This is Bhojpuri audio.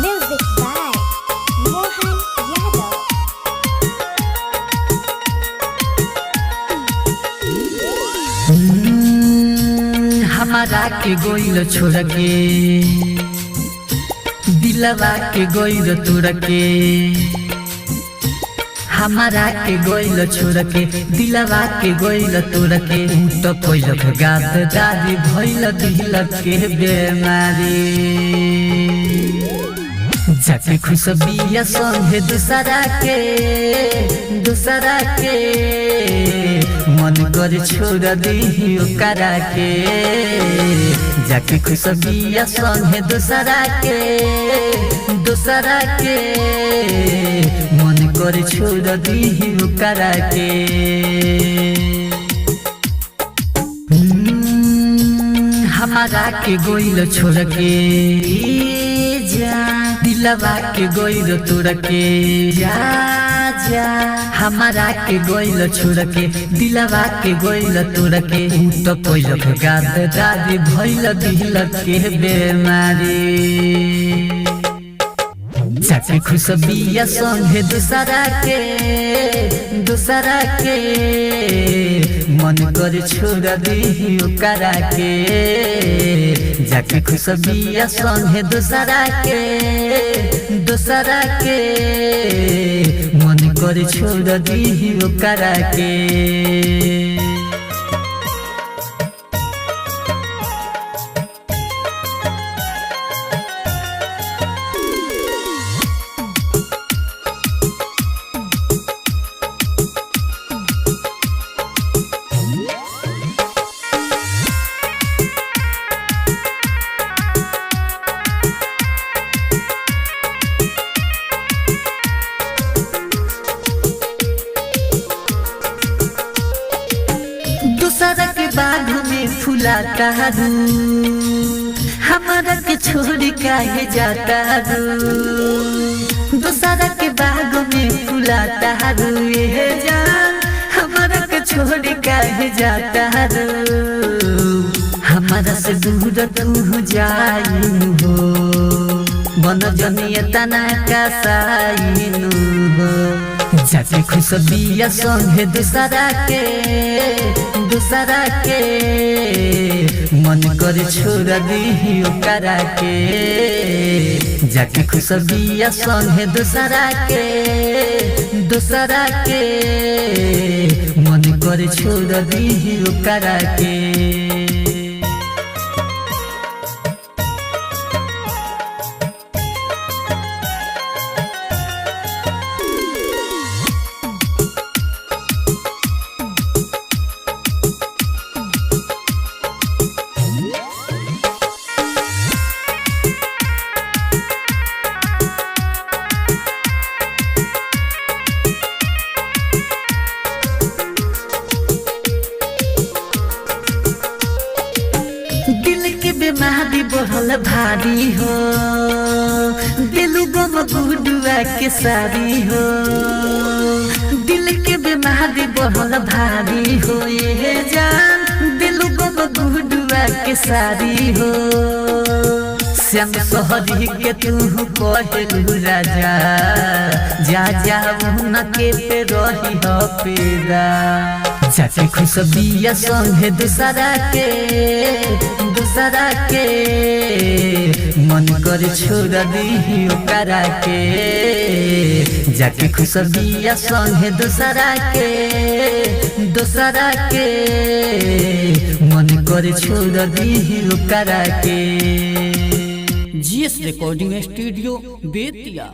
Music by Mohan Yadav. हमारा के गोइल छोड़ के दिलवा के गोइल तोड़ के हमारा के गोइल छोड़ के दिलवा के गोइल तोड़ के तो कोइल गादारी भइल दिल के बेमारी जाके खुश बिया संगे दूसरा के मन कर छोड़ दी ओकरा के जाके खुश बिया संगे दूसरा के मन कर छोड़ दी ओकरा के हमारा के गोइल छोड़ के जा दिलवा के गोइल तोड़ के जा हमारा के गोइल छोड़ के दिलवा के गोइल तोड़ के तो कोइल गादारी भइल दिल के बेमारी जाके खुश बिया संगे दूसरा के मन कर छोड़ दी ओकरा के जाके खुश बिया संगे दूसरा के मन कर छोड़ दी ओकरा के दूसरा के बाग में फुलाता रू हमारा के छोड़ काहे जाता रू दूसरा के बाग में फुलाता रू ये जान हमारा के छोड़ काहे जाता रू हमारा से दूर तू जाइनु हो बन जनिए तना का साइनु हो जाके खुश बिया संगे दूसरा के मन कर छोड़ दी ओकरा के जाके खुश बिया संगे दूसरा के मन कर छोड़ दी ओकरा के बेमारी बढ़ल भारी हो दिलु गम गुडुआ के सारी हो दिल के बेमारी बढ़ल भारी हो ये जान दिलु गम गुडुआ के सारी हो श्याम सहरी के तू कहलू राजा जा उनके पे रही हो पेरा जाके खुश बिया संगे दूसरा के मन कर छोड़ दी ओकरा के जाके खुश बिया संगे दूसरा के मन कर छोड़ दी ओकरा के। GS recording studio Bettiah.